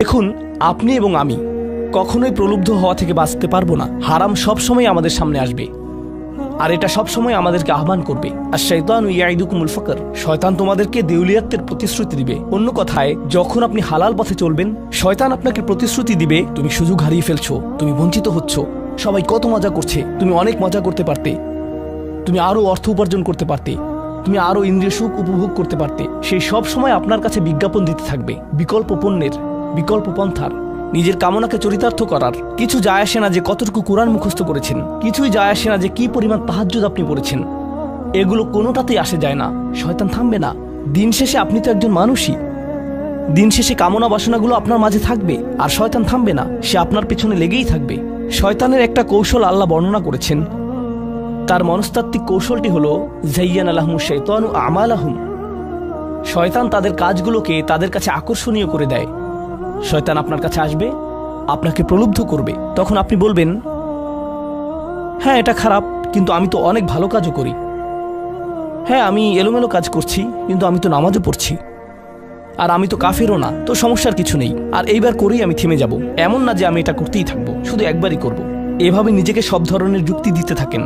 দেখুন, আপনি এবং আমি কখনোই প্রলুব্ধ হওয়া থেকে বাঁচতে পারবো না। হারাম সবসময় আমাদের সামনে আসবে, আর এটা সবসময় আমাদেরকে আহ্বান করবে। আর শাইতানু ইয়াইদুকুমুল ফাকর, শয়তান তোমাদেরকে দেউলিয়াতের প্রতিশ্রুতি দিবে। অন্য কথায়, যখন আপনি হালাল পথে চলবেন, শয়তান আপনাকে প্রতিশ্রুতি দিবে তুমি সুযোগ হারিয়ে ফেলছো, তুমি বঞ্চিত হচ্ছ, সবাই কত মজা করছে, তুমি অনেক মজা করতে পারতে, তুমি আরো অর্থ উপার্জন করতে পারতে, তুমি আরো ইন্দ্রিয় সুখ উপভোগ করতে পারতে। সেই সব সময় আপনার কাছে বিজ্ঞাপন দিতে থাকবে বিকল্প পণ্যের, বিকল্প পন্থার, নিজের কামনাকে চরিতার্থ করার। কিছু যায় আসে না যে কতটুকু কোরআন মুখস্থ করেছেন, কিছুই যায় আসে না যে কি পরিমাণ তাহাজ্জুদ আপনি পড়েছেন, এগুলো কোনোটাতেই আসে যায় না। শয়তান থামবে না। দিন শেষে আপনি তো একজন মানুষই, দিন শেষে কামনা বাসনাগুলো আপনার মাঝে থাকবে, আর শয়তান থামবে না, সে আপনার পেছনে লেগেই থাকবে। শয়তানের একটা কৌশল আল্লাহ বর্ণনা করেছেন। তার মনস্তাত্ত্বিক কৌশলটি হলো যায়্যানা লাহুমুশ শাইতানু আমালাহুম। শয়তান তাদের কাজগুলোকে তাদের কাছে আকর্ষণীয় করে দেয়। শয়তান আপনার কাছে আসবে, আপনাকে প্রলুব্ধ করবে। তখন আপনি বলবেন, হ্যাঁ এটা খারাপ, কিন্তু আমি তো অনেক ভালো কাজও করি। হ্যাঁ আমি এলোমেলো কাজ করছি, কিন্তু আমি তো নামাজও পড়ছি। আর আমি তো কাফেরও না, তো সমস্যার কিছু নেই। আর এইবার করেই আমি থেমে যাব, এমন না যে আমি এটা করতেই থাকবো, শুধু একবারই করব। এভাবে নিজেকে সব ধরনের যুক্তি দিতে থাকেন,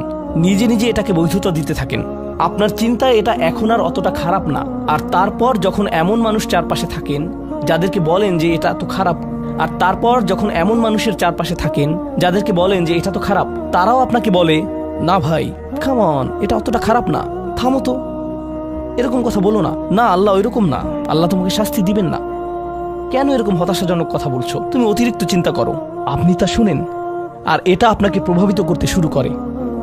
নিজে নিজে এটাকে বৈধতা দিতে থাকেন। আপনার চিন্তায় এটা এখন আর অতটা খারাপ না। আর তারপর যখন এমন মানুষ চারপাশে থাকেন যাদেরকে বলেন যে এটা তো খারাপ, আর তারপর যখন এমন মানুষের চারপাশে থাকেন যাদেরকে বলেন যে এটা তো খারাপ, তারাও আপনাকে বলে, না ভাই কাম অন, এটা অতটা খারাপ না, থামো তো, এরকম কথা বলো না, না আল্লাহ ওইরকম না, আল্লাহ তোমাকে শাস্তি দিবেন না, কেন এরকম হতাশাজনক কথা বলছো, তুমি অতিরিক্ত চিন্তা করো। আপনি তা শুনেন, আর এটা আপনাকে প্রভাবিত করতে শুরু করে।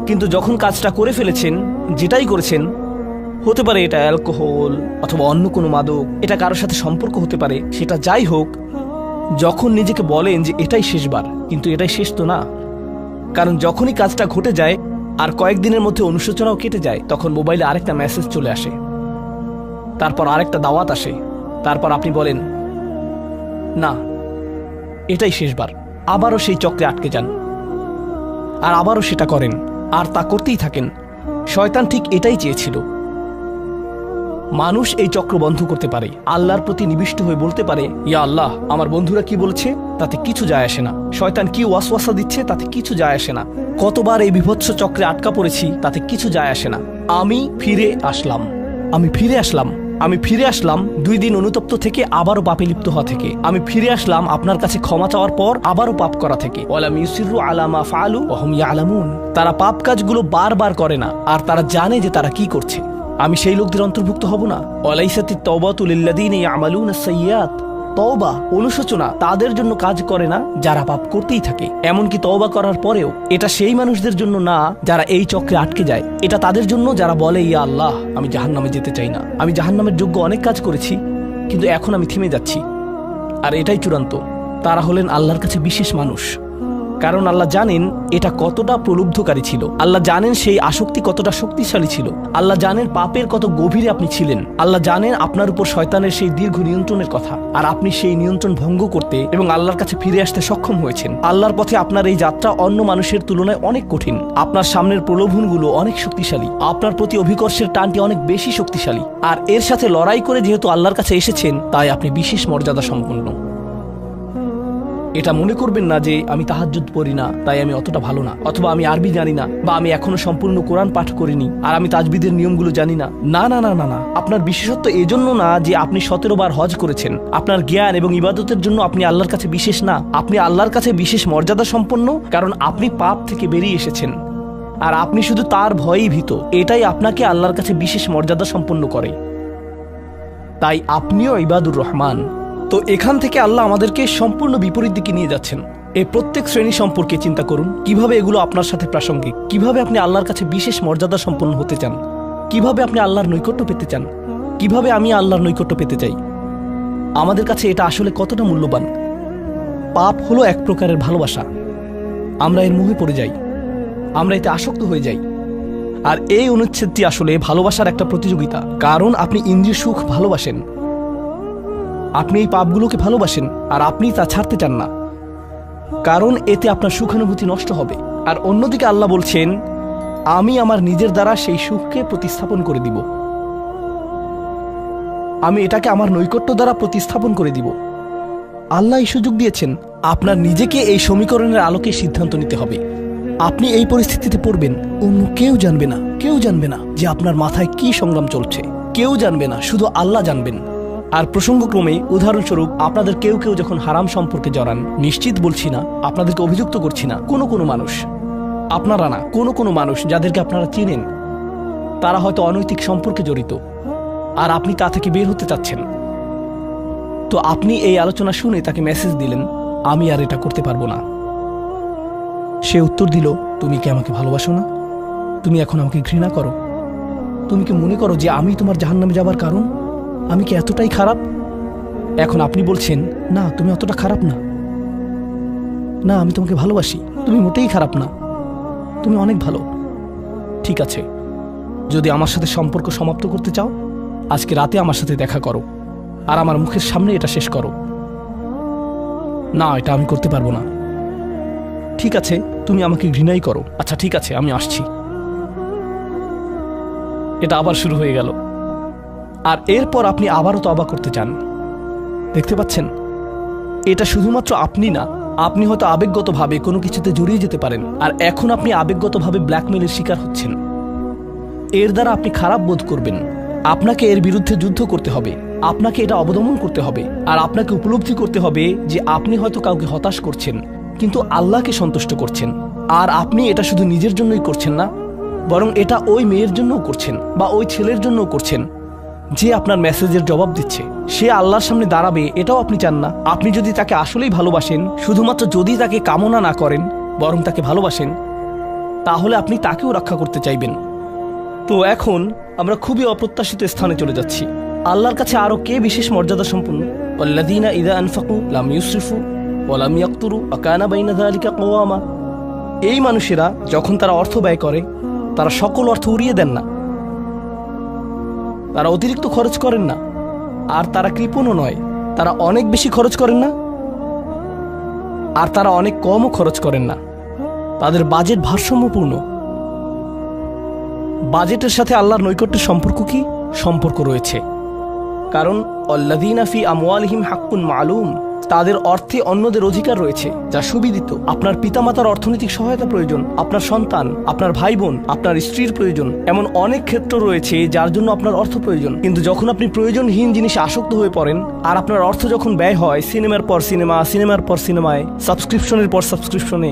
কিন্তু যখন কাজটা করে ফেলেছেন, যেটাই করেছেন, হতে পারে এটা অ্যালকোহল অথবা অন্য কোনো মাদক, এটা কারোর সাথে সম্পর্ক হতে পারে, সেটা যাই হোক, যখন নিজেকে বলেন যে এটাই শেষবার, কিন্তু এটাই শেষ তো না। কারণ যখনই কাজটা ঘটে যায় আর কয়েকদিনের মধ্যে অনুশোচনাও কেটে যায়, তখন মোবাইলে আরেকটা মেসেজ চলে আসে, তারপর আরেকটা দাওয়াত আসে, তারপর আপনি বলেন না এটাই শেষবার, আবারও সেই চক্রে আটকে যান, আর আবারও সেটা করেন, আর তা করতেই থাকেন। শয়তান ঠিক এটাই চেয়েছিল। মানুষ এই চক্র বন্ধ করতে পারে, আল্লাহর প্রতি নিবিষ্ট হয়ে বলতে পারে, ইয়া আল্লাহ, আমার বন্ধুরা কি বলছে তাতে কিছু যায় আসে না, শয়তান কি ওয়াসওয়াসা দিচ্ছে তাতে কিছু যায় আসে না, কতবার এই বিভৎস চক্রে আটকা পড়েছি তাতে কিছু যায় আসে না। আমি ফিরে আসলাম, আমি ফিরে আসলাম, আমি ফিরে আসলাম 2 দিন অনুতপ্ত থেকে আবারও পাপে লিপ্ত হওয়া থেকে। আমি ফিরে আসলাম আপনার কাছে ক্ষমা চাওয়ার পর আবারও পাপ করা থেকে। ওয়ালাম ইউসিরু আলা মা ফাআলু ওয়া হুম ইয়ালামুন। তারা পাপ কাজগুলো বারবার করে না, আর তারা জানে যে তারা কি করছে। আমি সেই লোকদের অন্তর্ভুক্ত হব না। ওয়ালাইসাতিত তাওবাতু লিল্লাযিনা ইয়ামালুনাস সাইয়্যাত। তওবা, অনুশোচনা তাদের জন্য কাজ করে না যারা পাপ করতেই থাকে। এমনকি তওবা করার পরেও এটা সেই মানুষদের জন্য না যারা এই চক্রে আটকে যায়, এটা তাদের জন্য যারা বলে, ইয়া আল্লাহ, আমি জাহান্নামে যেতে চাই না, আমি জাহান্নামের যোগ্য অনেক কাজ করেছি, কিন্তু এখন আমি থেমে যাচ্ছি। আর এটাই চূড়ান্ত। তারা হলেন আল্লাহর কাছে বিশেষ মানুষ, কারণ আল্লাহ জানেন এটা কতটা প্রলুব্ধকারী ছিল, আল্লাহ জানেন সেই আসক্তি কতটা শক্তিশালী ছিল, আল্লাহ জানেন পাপের কত গভীরে আপনি ছিলেন, আল্লাহ জানেন আপনার উপর শয়তানের সেই দীর্ঘ নিয়ন্ত্রণের কথা, আর আপনি সেই নিয়ন্ত্রণ ভঙ্গ করতে এবং আল্লাহর কাছে ফিরে আসতে সক্ষম হয়েছেন। আল্লাহর পথে আপনার এই যাত্রা অন্য মানুষের তুলনায় অনেক কঠিন। আপনার সামনের প্রলোভনগুলো অনেক শক্তিশালী, আপনার প্রতি অভিকর্ষের টানটি অনেক বেশি শক্তিশালী, আর এর সাথে লড়াই করে যেহেতু আল্লাহর কাছে এসেছেন, তাই আপনি বিশেষ মর্যাদা সম্পন্ন। এটা মনে করবেন না যে আমি তাহাজ্জুদ পড়ি না তাই আমি অতটা ভালো না, অথবা আমি আরবি জানি না, বা আমি এখনো সম্পূর্ণ কোরআন পাঠ করিনি আর আমি তাজবিদের নিয়মগুলো জানি না। না না না না না, আপনার বিশেষত্ব এজন্য না যে আপনি 17 বার হজ করেছেন। আপনার জ্ঞান এবং ইবাদতের জন্য আপনি আল্লাহর কাছে বিশেষ না, আপনি আল্লাহর কাছে বিশেষ মর্যাদা সম্পন্ন, কারণ আপনি পাপ থেকে বেরিয়ে এসেছেন আর আপনি শুধু তার ভয়েই ভীত। এটাই আপনাকে আল্লাহর কাছে বিশেষ মর্যাদা সম্পন্ন করে। তাই আপনিও ইবাদুর রহমান। তো এখান থেকে আল্লাহ আমাদেরকে সম্পূর্ণ বিপরীত দিকে নিয়ে যাচ্ছেন। এই প্রত্যেক শ্রেণী সম্পর্কে চিন্তা করুন, কিভাবে এগুলো আপনার সাথে প্রাসঙ্গিক, কিভাবে আপনি আল্লাহর কাছে বিশেষ মর্যাদা সম্পন্ন হতে চান, কিভাবে আপনি আল্লাহর নৈকট্য পেতে চান, কিভাবে আমি আল্লাহর নৈকট্য পেতে চাই। আমাদের কাছে এটা আসলে কতটা মূল্যবান। পাপ হলো এক প্রকারের ভালোবাসা, আমরা এর মোহে পড়ে যাই, আমরা এতে আসক্ত হয়ে যাই। আর এই অনুচ্ছেদটি আসলে ভালোবাসার একটা প্রতিযোগিতা, কারণ আপনি ইন্দ্রিয় সুখ ভালোবাসেন, আপনি এই পাপগুলোকে ভালোবাসেন, আর আপনি তা ছাড়তে চান না, কারণ এতে আপনার সুখানুভূতি নষ্ট হবে। আর অন্যদিকে আল্লাহ বলছেন, আমি আমার নিজের দ্বারা সেই সুখকে প্রতিস্থাপন করে দিব, আমি এটাকে আমার নৈকট্য দ্বারা প্রতিস্থাপন করে দিব। আল্লাহ এই সুযোগ দিয়েছেন। আপনার নিজেকে এই সমীকরণের আলোকে সিদ্ধান্ত নিতে হবে। আপনি এই পরিস্থিতিতে পড়বেন, অন্য কেউ জানবে না, কেউ জানবে না যে আপনার মাথায় কি সংগ্রাম চলছে, কেউ জানবে না, শুধু আল্লাহ জানবেন। আর প্রসঙ্গক্রমে উদাহরণস্বরূপ আপনাদের কেউ কেউ যখন হারাম সম্পর্কে জড়ান, নিশ্চিত বলছি না, আপনাদেরকে অভিযুক্ত করছি না, কোনো মানুষ, আপনারা না, কোনো মানুষ যাদেরকে আপনারা চিনেন, তারা হয়তো অনৈতিক সম্পর্কে জড়িত, আর আপনি তা থেকে বের হতে চাচ্ছেন। তো আপনি এই আলোচনা শুনে তাকে মেসেজ দিলেন, আমি আর এটা করতে পারবো না। সে উত্তর দিল, তুমি কি আমাকে ভালোবাসো না? তুমি এখন আমাকে ঘৃণা করো? তুমি কি মনে করো যে আমি তোমার জাহান্নামে যাবার কারণ? আমি কি এতটাই খারাপ? এখন আপনি বলছেন, না তুমি অতটা খারাপ না, না আমি তোমাকে ভালোবাসি, তুমি মোটেই খারাপ না, তুমি অনেক ভালো। ঠিক আছে, যদি আমার সাথে সম্পর্ক সমাপ্ত করতে চাও, আজকে রাতে আমার সাথে দেখা করো, আর আমার মুখের সামনে এটা শেষ করো। না, এটা আমি করতে পারবো না। ঠিক আছে, তুমি আমাকে ঘৃণাই করো, আচ্ছা ঠিক আছে, আমি আসছি। এটা আবার শুরু হয়ে গেল, আর এরপর আপনি আবারও তওবা করতে চান। দেখতে পাচ্ছেন, এটা শুধুমাত্র আপনি না, আপনি হয়তো আবেগগতভাবে কোনো কিছুতে জড়িয়ে যেতে পারেন, আর এখন আপনি আবেগগতভাবে ব্ল্যাকমেলের শিকার হচ্ছেন। এর দ্বারা আপনি খারাপ বোধ করবেন। আপনাকে এর বিরুদ্ধে যুদ্ধ করতে হবে, আপনাকে এটা অবদমন করতে হবে, আর আপনাকে উপলব্ধি করতে হবে যে আপনি হয়তো কাউকে হতাশ করছেন, কিন্তু আল্লাহকে সন্তুষ্ট করছেন। আর আপনি এটা শুধু নিজের জন্যই করছেন না, বরং এটা ওই মেয়ের জন্যও করছেন, বা ওই ছেলের জন্যও করছেন যে আপনার মেসেজের জবাব দিচ্ছে। সে আল্লাহর সামনে দাঁড়াবে, এটাও আপনি চান না। আপনি যদি তাকে আসলেই ভালোবাসেন, শুধুমাত্র যদি তাকে কামনা না করেন, বরং তাকে ভালোবাসেন, তাহলে আপনি তাকেও রক্ষা করতে চাইবেন। তো এখন আমরা খুবই অপ্রত্যাশিত স্থানে চলে যাচ্ছি। আল্লাহর কাছে আরো কে বিশেষ মর্যাদা সম্পন্ন? ওয়াল্লাযীনা ইযা আনফাকু লাম ইউসরিফু ওয়া লাম ইয়াকতুরু ওয়া কানা বাইনা যালিকা কওয়ামা। এই মানুষেরা যখন তারা অর্থ ব্যয় করে, তারা সকল অর্থ উড়িয়ে দেন না, তারা অতিরিক্ত খরচ করেন না, আর তারা কৃপণও নয়। তারা অনেক বেশি খরচ করেন না, আর তারা অনেক কমও খরচ করেন না। তাদের বাজেট ভারসাম্যপূর্ণ। বাজেটের সাথে আল্লাহর নৈকট্যের সম্পর্ক কি? সম্পর্ক রয়েছে, কারণ আল্লাযীনা ফি আমওয়ালিহিম হাক্কুন মালুম, তাদের অর্থে অন্যদের অধিকার রয়েছে যা সুবিদিত। আপনার পিতামাতার অর্থনৈতিক সহায়তা প্রয়োজন, আপনার সন্তান, আপনার ভাই বোন, আপনার স্ত্রীর প্রয়োজন, এমন অনেক ক্ষেত্র রয়েছে যার জন্য আপনার অর্থ প্রয়োজন। কিন্তু যখন আপনি প্রয়োজনহীন জিনিসে আসক্ত হয়ে পড়েন, আর আপনার অর্থ যখন ব্যয় হয় সিনেমার পর সিনেমা, সিনেমার পর সিনেমায়, সাবস্ক্রিপশনের পর সাবস্ক্রিপশনে,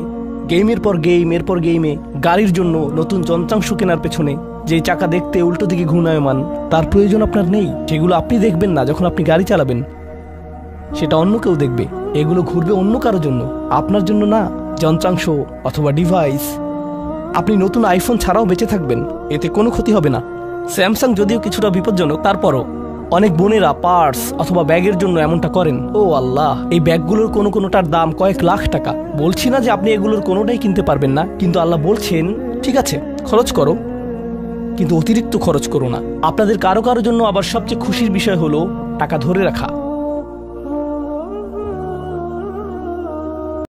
গেমের পর গেম, এরপর গেমে, গাড়ির জন্য নতুন যন্ত্রাংশ কেনার পেছনে, যে চাকা দেখতে উল্টো দিকে ঘূর্ণায়মান, তার প্রয়োজন আপনার নেই। সেগুলো আপনি দেখবেন না যখন আপনি গাড়ি চালাবেন, সেটা অন্য কেউ দেখবে। এগুলো ঘুরবে অন্য কারোর জন্য, আপনার জন্য না। যন্ত্রাংশ অথবা ডিভাইস, আপনি নতুন আইফোন ছাড়াও বেঁচে থাকবেন, এতে কোনো ক্ষতি হবে না। স্যামসাং যদিও কিছুটা বিপজ্জনক, তারপরও অনেক বোনেরা পার্স অথবা ব্যাগের জন্য এমনটা করেন। ও আল্লাহ, এই ব্যাগগুলোর কোনোটার দাম কয়েক লাখ টাকা। বলছি না যে আপনি এগুলোর কোনোটাই কিনতে পারবেন না, কিন্তু আল্লাহ বলছেন ঠিক আছে খরচ করো, কিন্তু অতিরিক্ত খরচ করো না। আপনাদের কারো কারো জন্য আবার সবচেয়ে খুশির বিষয় হলো টাকা ধরে রাখা।